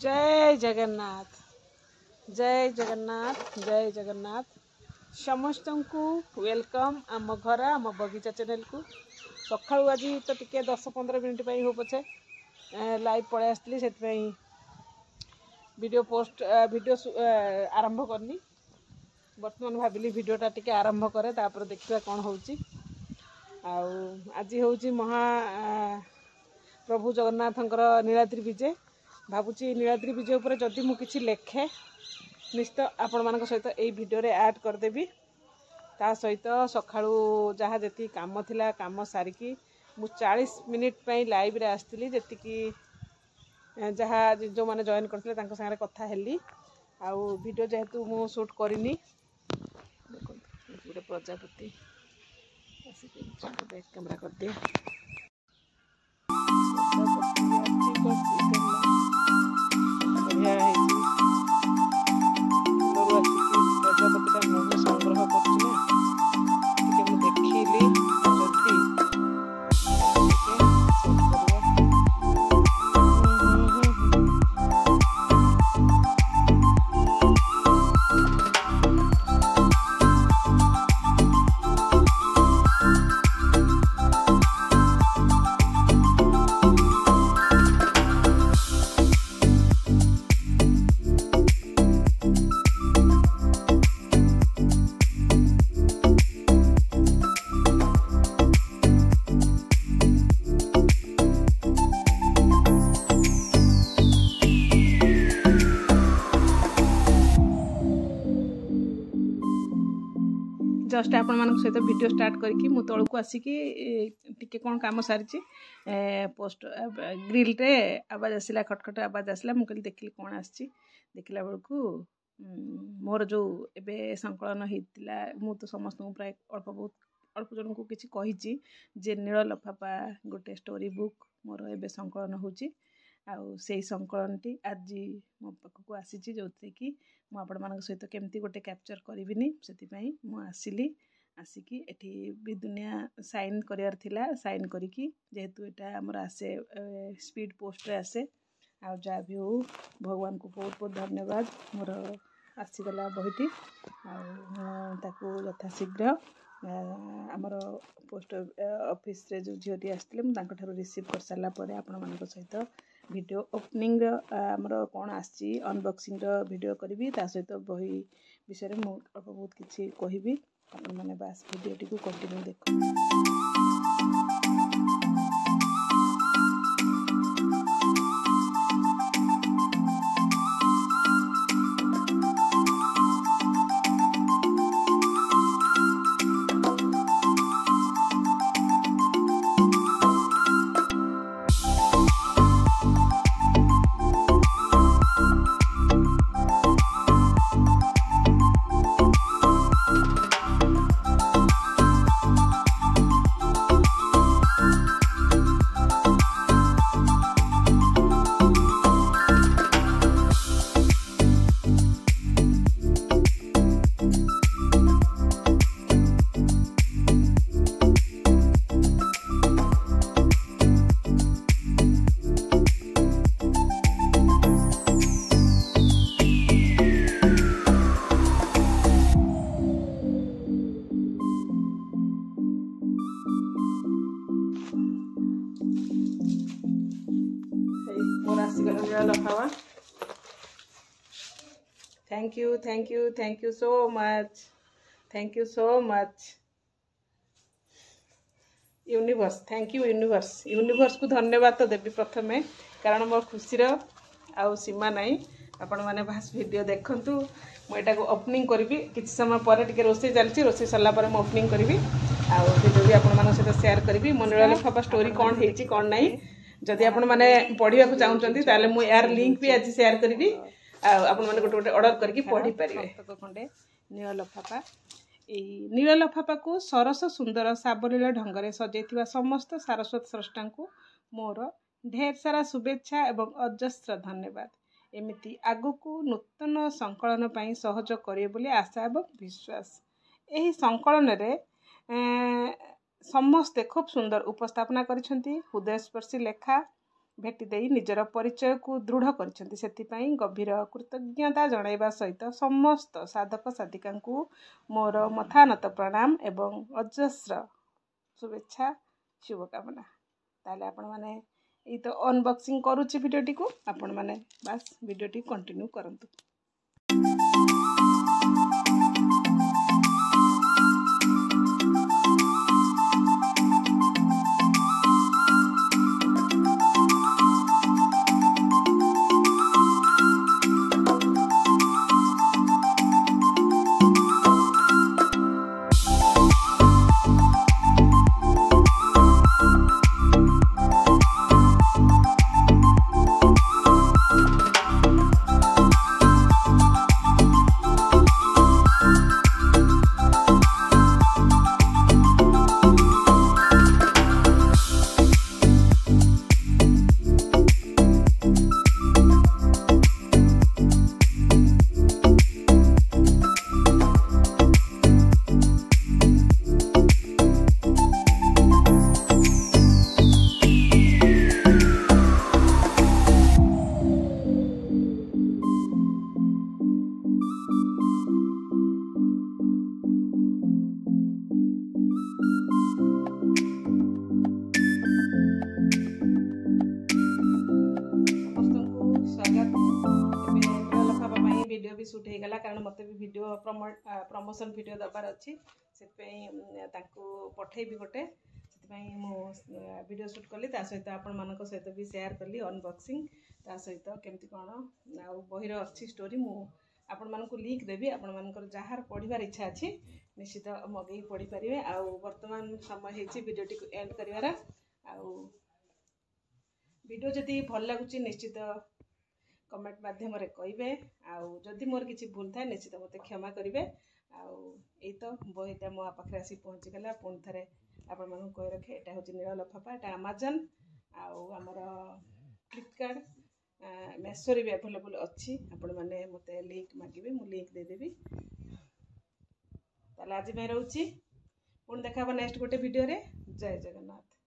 जय जगन्नाथ जय जगन्नाथ जय जगन्नाथ समस्त को वेलकम आम घर आम बगीचा चैनल को सका आज तो टिके 10-15 मिनट हो पछे लाइव पड़े आसती से वीडियो पोस्ट वीडियो आरंभ करनी बर्तमान भाविली वीडियोटा टिके आरंभ करे तापर देखिबा कौन होउची आज होउची महा प्रभु जगन्नाथंकर नीलाद्रि विजय भावुची नीलाद्रि विजय उपर जदि मु किछि लेखे निश्चित आपण मानक सहित एई वीडियो रे ऐड कर देबी ता सहित सखाळू जहा जति काम थिला काम सारिकी मु 40 मिनिट पई लाइव रे आस्तिली जति की जहा जो माने जॉइन करथिले तांको संगे कथा हेली आ वीडियो जेहेतु मु शूट करिनी देखो गोटे प्रजापति बैक कैमरा कर दे प्रजापति मुझे संग्रह कर देखिली जस्ट आपण मान सहित वीडियो स्टार्ट करके मु तल को आसिकी टिके कौन काम सारी पोस्ट ग्रिल रे आवाज आसला खटखट आवाज आसला मु कहली देखिली कौन आसी देखला बेलू मोर जो एबे संकलन होता मु तो समस्त प्राय अल्प जन को किसी कही जे नील लफाफा गोटे स्टोरी बुक मोर एबे संकलन होची से संकलन टी आज मो पाखक आसी जो कि मुझे सहित केमती गोटे कैप्चर करिविनी से मुझे आसिकी एठी भी दुनिया साइन करार थिला साइन करिकी जेहेतु एटा हमर आसे स्पीड पोस्ट रे आसे आ जा भी हो भगवान को बहुत बहुत धन्यवाद मोर आसीगला बहीटी ताकू यथाशीघ्र आमर पोस्ट ऑफिस रे जो झीटी आसते मुझे रिसीव कर सारा आपण मान सहित वीडियो ओपनिंग आमर कौन आसी अनबॉक्सिंग वीडियो करी सहित बही विषय में अल्प बहुत किसी कहबी आपण मैंने बास वीडियो टी कंटिन्यू देख लफावा thank you so much universe thank you universe को धन्यवाद तो देवी प्रथम कारण मोर खुशीर आउ सीमा नहीं आपण मैंने बास वीडियो देखंतु मुझे ओपनिंग करी किसी समय पर टिके रोसे चलती रोसे सरला पर ओपनिंग करी वीडियो भी आपण सहित शेयर करी मो नील लफाफा स्टोरी कौन है कौन नहीं जदि आपण माने पढ़िया को चाहते ताले मु यार लिंक भी आज शेयर करी आपण माने गोटे गोटे ऑर्डर करके पढ़ी पारे खंडे नील लफाफा नील लफाफा को सरस सुंदर साबलील ढंग से सजैथिबा समस्त सारस्वत स्रष्टा को मोर ढेर सारा शुभेच्छा एवं अजस्र धन्यवाद एमिति आगु को नूतन संकलन पाई सहयोग करिए बोली आशा एवं विश्वास एही संकलन रे समस्ते खूब सुंदर उपस्थापना करिसेंती हृदयस्पर्शी लेखा भेटी देई निजर परिचय को दृढ़ करिसेंती सेतिपई गभीर कृतज्ञता जणाइबा सहित समस्त साधक साधिका को मोर मथानत प्रणाम एवं अजस्र शुभेच्छा शुभकामना। ताले आपण माने ये तो अनबॉक्सिंग करूची वीडियोटी को आपण माने बस वीडियोटी कंटिन्यू करंतु। वीडियो भी शूट हो गला कारण मत भी वीडियो प्रमोशन वीडियो दबार अच्छी से पठेबी गोटे से वीडियो शूट कली सहित आपण मान सहित भी शेयर कली अनबॉक्सिंग ता सहित केमती कौन आ बहीर अच्छी स्टोरी मु आपण मानक लिंक देवी आपण मानकर जार पढ़ार इच्छा अच्छी निश्चित मगई पढ़ी पारे। आ वर्तमान समय होती वीडियोटी को एंड कर वीडियो जदि भल लगुच निश्चित कमेंट माध्यम कहे आदि मोर किसी भूल थाए निश्चित मत क्षमा करेंगे। आई तो बहीटा मो पाखे आसी पहुँचीगला पुणी थे आपण मानक कही रखे यहाँ हूँ नील लफाफा यहाँ आमाजन आमर फ्लिपकार्ट मेसोरी भी अवेलेबल अच्छी आपण मैंने मत लिंक मांगे मुझे लिंक देदेवी। ताले आज रोचे पुणी देखा नेक्स्ट गोटे वीडियो रे। जय जगन्नाथ।